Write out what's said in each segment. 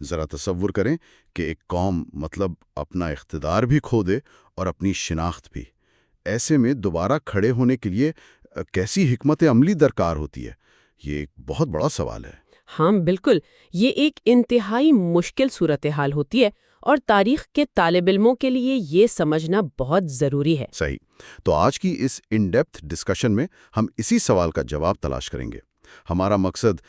ذرا تصور کریں کہ ایک قوم مطلب اپنا اقتدار بھی کھو دے اور اپنی شناخت بھی۔ ایسے میں دوبارہ کھڑے ہونے کے لیے کیسی حکمت عملی درکار ہوتی ہے؟ یہ ایک بہت بڑا سوال ہے۔ ہاں بالکل، یہ ایک انتہائی مشکل صورتحال ہوتی ہے اور تاریخ کے طالب علموں کے لیے یہ سمجھنا بہت ضروری ہے۔ صحیح۔ تو آج کی اس ان ڈیپتھ ڈسکشن میں ہم اسی سوال کا جواب تلاش کریں گے۔ ہمارا مقصد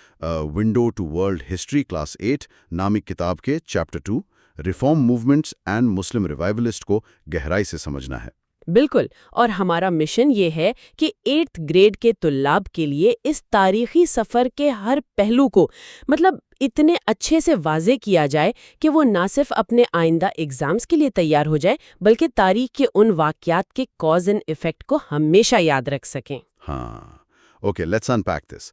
window to world history class 8 نامی کتاب کے chapter 2 reform movements and Muslim revivalist کو گہرائی سے سمجھنا ہے۔ بالکل، اور ہمارا مشن یہ ہے کہ 8th گریڈ کے طلاب کے لیے اس تاریخی سفر کے ہر پہلو کو اتنے اچھے سے واضح کیا جائے کہ وہ نہ صرف اپنے آئندہ ایگزامز کے لیے تیار ہو جائے بلکہ تاریخ کے ان واقعات کے کاز اینڈ ایفیکٹ کو ہمیشہ یاد رکھ سکیں۔ ہاں، اوکے، لیٹس انپیک دس۔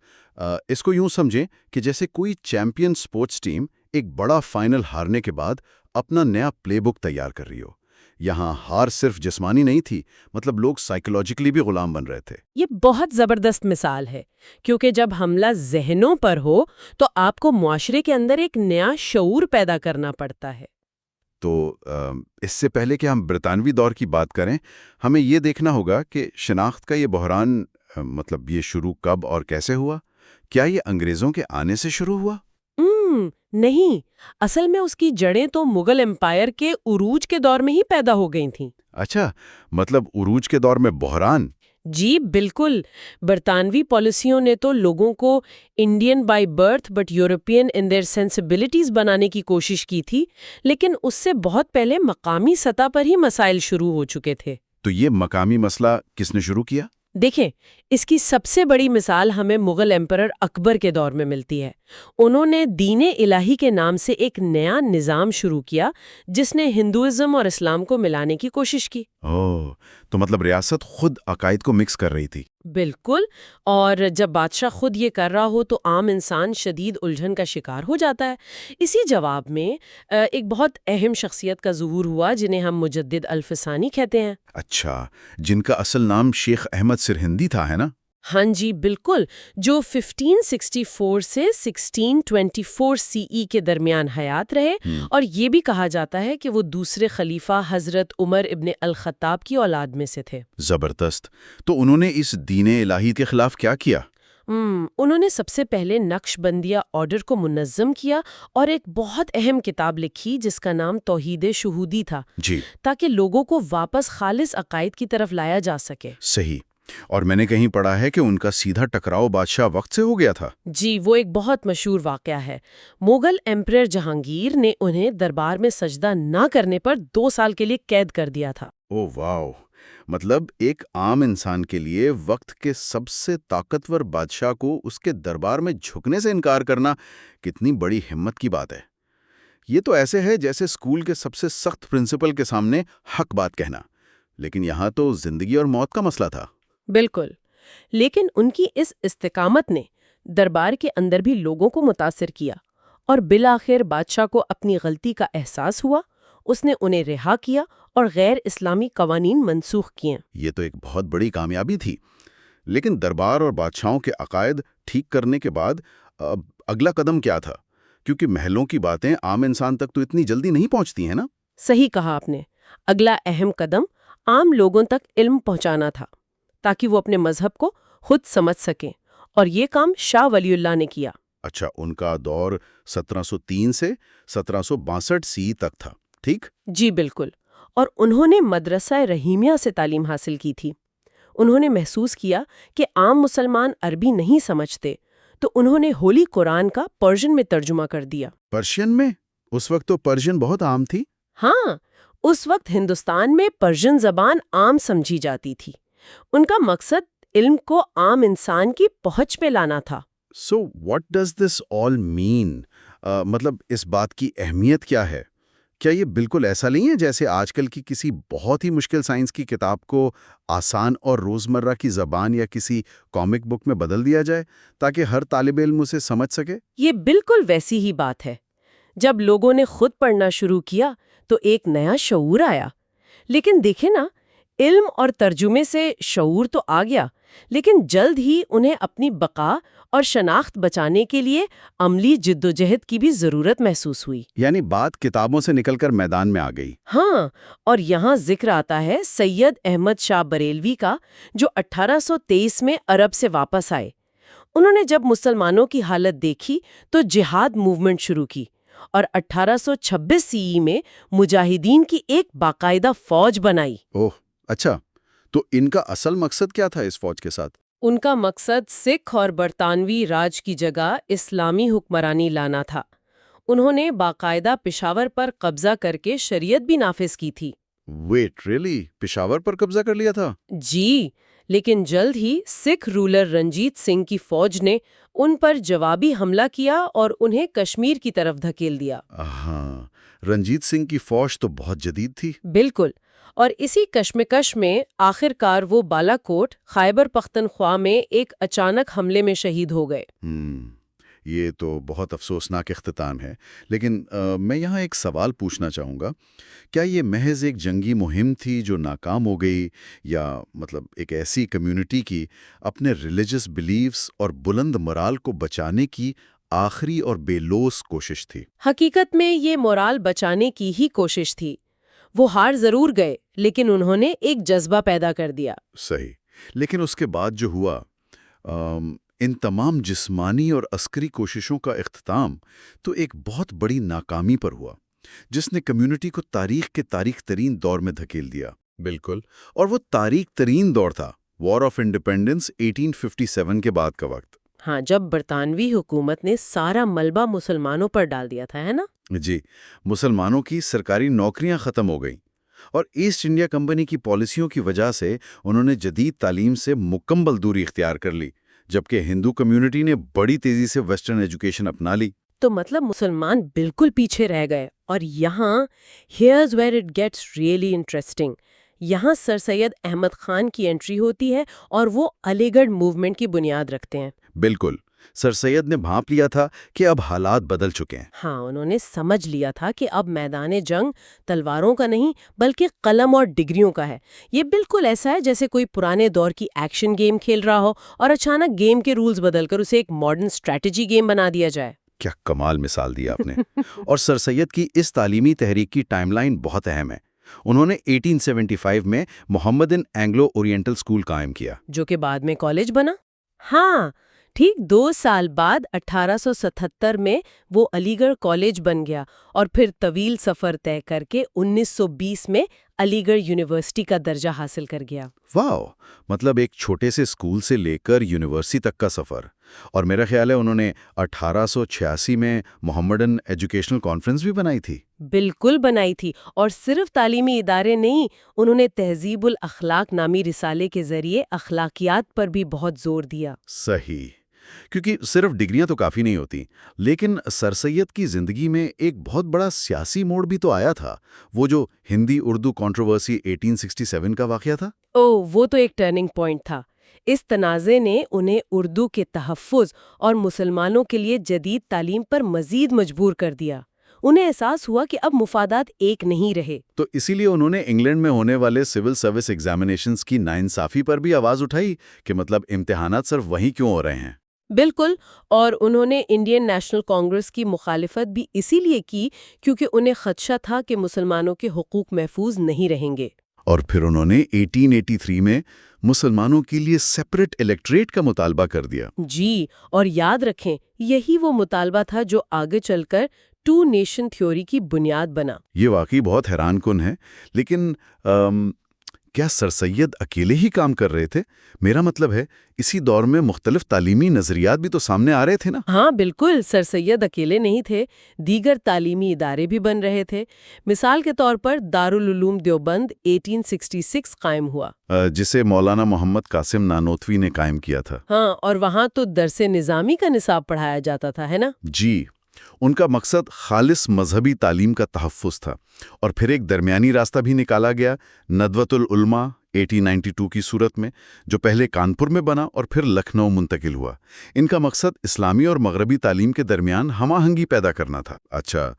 اس کو یوں سمجھیں کہ جیسے کوئی چیمپئن سپورٹس ٹیم ایک بڑا فائنل ہارنے کے بعد اپنا نیا پلے بک تیار کر رہی ہو۔ یہاں ہار صرف جسمانی نہیں تھی، لوگ سائیکولوجیکلی بھی غلام بن رہے تھے۔ یہ بہت زبردست مثال ہے، کیونکہ جب حملہ ذہنوں پر ہو تو آپ کو معاشرے کے اندر ایک نیا شعور پیدا کرنا پڑتا ہے۔ تو اس سے پہلے کہ ہم برطانوی دور کی بات کریں، ہمیں یہ دیکھنا ہوگا کہ شناخت کا یہ بحران یہ شروع کب اور کیسے ہوا؟ کیا یہ انگریزوں کے آنے سے شروع ہوا؟ نہیں، اصل میں اس کی جڑیں تو مغل امپائر کے عروج کے دور میں ہی پیدا ہو گئی تھیں۔ اچھا، عروج کے دور میں بحران؟ جی بالکل، برطانوی پالیسیوں نے تو لوگوں کو Indian by birth but European in their sensibilities بنانے کی کوشش کی تھی، لیکن اس سے بہت پہلے مقامی سطح پر ہی مسائل شروع ہو چکے تھے۔ تو یہ مقامی مسئلہ کس نے شروع کیا؟ دیکھیں، اس کی سب سے بڑی مثال ہمیں مغل ایمپرر اکبر کے دور میں ملتی ہے۔ انہوں نے دین الہی کے نام سے ایک نیا نظام شروع کیا جس نے ہندوازم اور اسلام کو ملانے کی کوشش کی۔ تو ریاست خود عقائد کو مکس کر رہی تھی۔ بالکل، اور جب بادشاہ خود یہ کر رہا ہو تو عام انسان شدید الجھن کا شکار ہو جاتا ہے۔ اسی جواب میں ایک بہت اہم شخصیت کا ظہور ہوا جنہیں ہم مجدد الفسانی کہتے ہیں۔ اچھا، جن کا اصل نام شیخ احمد سرہندی تھا، ہے نا؟ ہاں جی بالکل، جو 1564 سے 1624 CE کے درمیان حیات رہے، اور یہ بھی کہا جاتا ہے کہ وہ دوسرے خلیفہ حضرت عمر ابن الخطاب کی اولاد میں سے تھے۔ زبردست۔ تو انہوں نے اس دین الہی کے خلاف کیا کیا؟ انہوں نے سب سے پہلے نقش بندیہ آرڈر کو منظم کیا اور ایک بہت اہم کتاب لکھی جس کا نام توحید شہودی تھا، جی، تاکہ لوگوں کو واپس خالص عقائد کی طرف لایا جا سکے۔ صحیح۔ اور میں نے کہیں پڑھا ہے کہ ان کا سیدھا ٹکراؤ بادشاہ وقت سے ہو گیا تھا۔ جی، وہ ایک بہت مشہور واقعہ ہے۔ مغل ایمپرر جہانگیر نے انہیں دربار میں سجدہ نہ کرنے پر 2 سال کے لیے قید کر دیا تھا۔ او واو! ایک عام انسان کے لیے وقت کے سب سے طاقتور بادشاہ کو اس کے دربار میں جھکنے سے انکار کرنا کتنی بڑی ہمت کی بات ہے۔ یہ تو ایسے ہے جیسے اسکول کے سب سے سخت پرنسپل کے سامنے حق بات کہنا، لیکن یہاں تو زندگی اور موت کا مسئلہ تھا۔ بالکل، لیکن ان کی اس استقامت نے دربار کے اندر بھی لوگوں کو متاثر کیا، اور بالآخر بادشاہ کو اپنی غلطی کا احساس ہوا۔ اس نے انہیں رہا کیا اور غیر اسلامی قوانین منسوخ کیے۔ یہ تو ایک بہت بڑی کامیابی تھی۔ لیکن دربار اور بادشاہوں کے عقائد ٹھیک کرنے کے بعد اگلا قدم کیا تھا؟ کیونکہ محلوں کی باتیں عام انسان تک تو اتنی جلدی نہیں پہنچتی ہیں نا؟ صحیح کہا آپ نے۔ اگلا اہم قدم عام لوگوں تک علم پہنچانا تھا، تاکہ وہ اپنے مذہب کو خود سمجھ سکیں، اور یہ کام شاہ ولی اللہ نے کیا۔ اچھا، ان کا دور 1703 سے 1762 CE تک تھا، ٹھیک؟ جی بالکل، اور انہوں نے مدرسہ رحیمیہ سے تعلیم حاصل کی تھی۔ انہوں نے محسوس کیا کہ عام مسلمان عربی نہیں سمجھتے، تو انہوں نے ہولی قرآن کا پرشین میں ترجمہ کر دیا۔ پرشین میں؟ اس وقت تو پرشین بہت عام تھی۔ ہاں، اس وقت ہندوستان میں پرشین زبان عام سمجھی جاتی تھی۔ ان کا مقصد علم کو عام انسان کی پہنچ پہ لانا تھا۔ So what does this all mean؟ اس بات کی اہمیت کیا ہے؟ کیا یہ بالکل ایسا نہیں ہے جیسے آج کل کی کسی بہت ہی مشکل سائنس کی کتاب کو آسان اور روزمرہ کی زبان یا کسی کامک بک میں بدل دیا جائے تاکہ ہر طالب علم اسے سمجھ سکے؟ یہ بالکل ویسی ہی بات ہے۔ جب لوگوں نے خود پڑھنا شروع کیا تو ایک نیا شعور آیا۔ لیکن دیکھیں نا، علم اور ترجمے سے شعور تو آ گیا، لیکن جلد ہی انہیں اپنی بقا اور شناخت بچانے کے لیے عملی جدوجہد کی بھی ضرورت محسوس ہوئی۔ یعنی بات کتابوں سے نکل کر میدان میں آ گئی۔ ہاں، اور یہاں ذکر آتا ہے سید احمد شاہ بریلوی کا، جو 1823 میں عرب سے واپس آئے۔ انہوں نے جب مسلمانوں کی حالت دیکھی تو جہاد موومنٹ شروع کی اور 1826 ء میں مجاہدین کی ایک باقاعدہ فوج بنائی۔ اوہ، اچھا، تو ان کا اصل مقصد کیا تھا اس فوج کے ساتھ؟ ان کا مقصد سکھ اور برطانوی راج کی جگہ اسلامی حکمرانی لانا تھا۔ انہوں نے باقاعدہ پشاور پر قبضہ کر کے شریعت بھی نافذ کی تھی۔ ویٹ، ریئلی پشاور پر قبضہ کر لیا تھا؟ جی، لیکن جلد ہی سکھ رولر رنجیت سنگھ کی فوج نے ان پر جوابی حملہ کیا اور انہیں کشمیر کی طرف دھکیل دیا۔ ہاں، رنجیت سنگھ کی فوج تو بہت جدید تھی۔ بالکل، اور اسی کشمکش میں آخر کار وہ بالا کوٹ، خیبر پختونخوا میں ایک اچانک حملے میں شہید ہو گئے۔ یہ تو بہت افسوسناک اختتام ہے، لیکن میں یہاں ایک سوال پوچھنا چاہوں گا۔ کیا یہ محض ایک جنگی مہم تھی جو ناکام ہو گئی، یا مطلب ایک ایسی کمیونٹی کی اپنے ریلیجس بلیفز اور بلند مرال کو بچانے کی آخری اور بے لوث کوشش تھی؟ حقیقت میں یہ مورال بچانے کی ہی کوشش تھی۔ وہ ہار ضرور گئے، لیکن انہوں نے ایک جذبہ پیدا کر دیا۔ صحیح، لیکن اس کے بعد جو ہوا، ان تمام جسمانی اور عسکری کوششوں کا اختتام تو ایک بہت بڑی ناکامی پر ہوا، جس نے کمیونٹی کو تاریخ کے تاریخ ترین دور میں دھکیل دیا۔ بالکل، اور وہ تاریخ ترین دور تھا وار آف انڈیپینڈنس 1857 کے بعد کا وقت۔ ہاں، جب برطانوی حکومت نے سارا ملبہ مسلمانوں پر ڈال دیا تھا، ہے نا؟ جی، مسلمانوں کی سرکاری نوکریاں ختم ہو گئیں، اور ایسٹ انڈیا کمپنی کی پالیسیوں کی وجہ سے انہوں نے جدید تعلیم سے مکمل دوری اختیار کر لی، جبکہ ہندو کمیونٹی نے بڑی تیزی سے ویسٹرن ایجوکیشن اپنا لی۔ تو مطلب مسلمان بالکل پیچھے رہ گئے۔ اور یہاں here's where it gets really interesting۔ یہاں سر سید احمد خان کی انٹری ہوتی ہے اور وہ علی گڑھ موومنٹ کی بنیاد رکھتے ہیں۔ بالکل، سر سید نے بھانپ لیا تھا کہ اب حالات بدل چکے ہیں۔ ہاں، انہوں نے سمجھ لیا تھا کہ اب میدان جنگ تلواروں کا نہیں بلکہ قلم اور ڈگریوں کا ہے۔ یہ بالکل ایسا ہے جیسے کوئی پرانے دور کی ایکشن گیم کھیل رہا ہو اور اچانک گیم کے رولز بدل کر اسے ایک ماڈرن اسٹریٹجی گیم بنا دیا جائے۔ کیا کمال مثال دی آپ نے۔ اور سر سید کی اس تعلیمی تحریک کی ٹائم لائن بہت اہم ہے۔ انہوں نے 1875 میں محمدن اینگلو اورینٹل اسکول قائم کیا، جو کہ بعد میں کالج بنا۔ ہاں، ٹھیک 2 سال بعد 1877 میں وہ علی گڑھ کالج بن گیا، اور پھر طویل سفر طے کر کے 1920 میں علی گڑھ یونیورسٹی کا درجہ حاصل کر گیا۔ واو، مطلب ایک چھوٹے سے اسکول سے لے کر یونیورسٹی تک کا سفر۔ اور میرا خیال ہے انہوں نے 1886 میں محمدن ایجوکیشنل کانفرنس بھی بنائی تھی۔ بالکل بنائی تھی، اور صرف تعلیمی ادارے نہیں، انہوں نے تہذیب الاخلاق نامی رسالے کے ذریعے اخلاقیات پر بھی بہت زور دیا۔ صحیح، کیونکہ صرف ڈگریاں تو کافی نہیں ہوتی، لیکن سر سید کی زندگی میں ایک بہت بڑا سیاسی موڑ بھی تو آیا تھا، وہ جو ہندی اردو کنٹروورسی 1867 کا واقعہ تھا۔ وہ تو ایک ٹرننگ پوائنٹ تھا۔ اس تنازع نے انہیں اردو کے تحفظ اور مسلمانوں کے لیے جدید تعلیم پر مزید مجبور کر دیا۔ انہیں احساس ہوا کہ اب مفادات ایک نہیں رہے۔ تو اسی لیے انہوں نے انگلینڈ میں ہونے والے سول سروس ایگزامینیشنز کی ناانصافی پر بھی آواز اٹھائی کہ مطلب امتحانات صرف وہیں کیوں ہو رہے ہیں۔ بالکل، اور انہوں نے انڈین نیشنل کانگریس کی مخالفت بھی اسی لیے کی کیونکہ انہیں خدشہ تھا کہ مسلمانوں کے حقوق محفوظ نہیں رہیں گے۔ اور پھر انہوں نے 1883 میں مسلمانوں کے لیے سیپریٹ الیکٹریٹ کا مطالبہ کر دیا۔ جی، اور یاد رکھیں یہی وہ مطالبہ تھا جو آگے چل کر 2 نیشن تھیوری کی بنیاد بنا۔ یہ واقعی بہت حیران کن ہے، لیکن کیا سر سید اکیلے ہی کام کر رہے تھے؟ میرا مطلب ہے اسی دور میں مختلف تعلیمی نظریات بھی تو سامنے آ رہے تھے نا؟ ہاں بالکل، سر سید اکیلے نہیں تھے، دیگر تعلیمی ادارے بھی بن رہے تھے۔ مثال کے طور پر دارالعلوم دیوبند 1866 قائم ہوا، جسے مولانا محمد قاسم نانوتوی نے قائم کیا تھا۔ ہاں، اور وہاں تو درس نظامی کا نصاب پڑھایا جاتا تھا، ہے نا؟ جی، ان کا مقصد خالص مذہبی تعلیم کا تحفظ تھا۔ اور پھر ایک درمیانی راستہ بھی نکالا گیا، ندوۃ العلماء 1892 کی صورت میں، جو پہلے کانپور میں بنا اور پھر لکھنؤ منتقل ہوا۔ ان کا مقصد اسلامی اور مغربی تعلیم کے درمیان ہم آہنگی پیدا کرنا تھا۔ اچھا،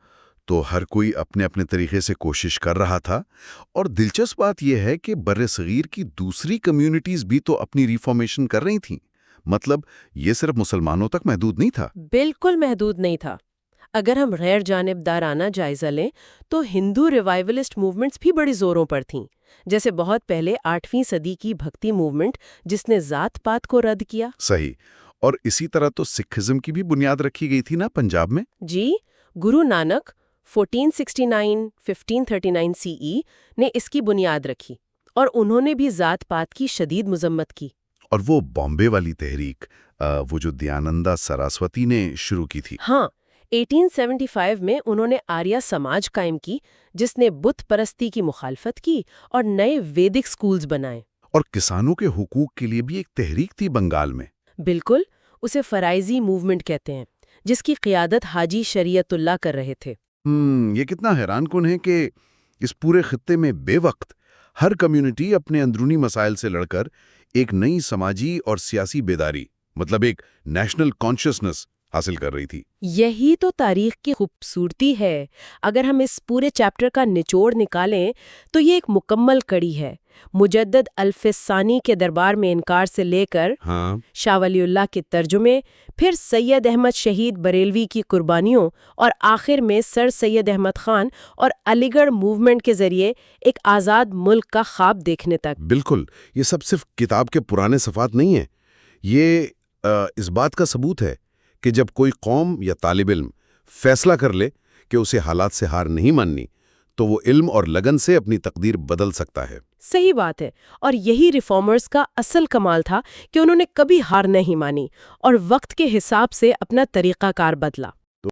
تو ہر کوئی اپنے اپنے طریقے سے کوشش کر رہا تھا، اور دلچسپ بات یہ ہے کہ بر صغیر کی دوسری کمیونٹیز بھی تو اپنی ریفارمیشن کر رہی تھیں۔ مطلب یہ صرف مسلمانوں تک محدود نہیں تھا۔ بالکل محدود نہیں تھا۔ اگر ہم غیر جانبدارانہ جائزہ لیں تو ہندو ریوائولسٹ موومنٹس بھی بڑی زوروں پر تھیں، جیسے بہت پہلے 8ویں صدی کی بھکتی موومنٹ جس نے ذات پات کو رد کیا۔ صحیح، اور اسی طرح تو سکھزم کی بھی بنیاد رکھی گئی تھی نا پنجاب میں۔ جی، گرو نانک 1469-1539 CE نے اس کی بنیاد رکھی، اور انہوں نے بھی ذات پات کی شدید مذمت کی۔ اور وہ بامبے والی تحریک، وہ جو دیانندا سراسوتی نے شروع کی تھی۔ ہاں، 1875 میں انہوں نے آریہ سماج قائم کی، جس نے بت پرستی کی مخالفت کی اور نئے ویدک سکولز بنائے۔ اور کسانوں کے حقوق کے لیے بھی ایک تحریک تھی بنگال میں۔ بالکل، اسے فرائضی موومنٹ کہتے ہیں، جس کی قیادت حاجی شریعت اللہ کر رہے تھے۔ یہ کتنا حیران کن ہے کہ اس پورے خطے میں بے وقت ہر کمیونٹی اپنے اندرونی مسائل سے لڑ کر ایک نئی سماجی اور سیاسی بیداری، مطلب ایک نیشنل کانشسنس حاصل کر رہی تھی۔ یہی تو تاریخ کی خوبصورتی ہے۔ اگر ہم اس پورے چیپٹر کا نچوڑ نکالیں تو یہ ایک مکمل کڑی ہے، مجدد الفسانی کے دربار میں انکار سے لے کر شاہ ولی اللہ کے ترجمے، پھر سید احمد شہید بریلوی کی قربانیوں، اور آخر میں سر سید احمد خان اور علی گڑھ موومنٹ کے ذریعے ایک آزاد ملک کا خواب دیکھنے تک۔ بالکل، یہ سب صرف کتاب کے پرانے صفحات نہیں ہیں، یہ اس بات کا ثبوت ہے کہ جب کوئی قوم یا طالب علم فیصلہ کر لے کہ اسے حالات سے ہار نہیں ماننی، تو وہ علم اور لگن سے اپنی تقدیر بدل سکتا ہے۔ صحیح بات ہے، اور یہی ریفارمرز کا اصل کمال تھا کہ انہوں نے کبھی ہار نہیں مانی اور وقت کے حساب سے اپنا طریقہ کار بدلا۔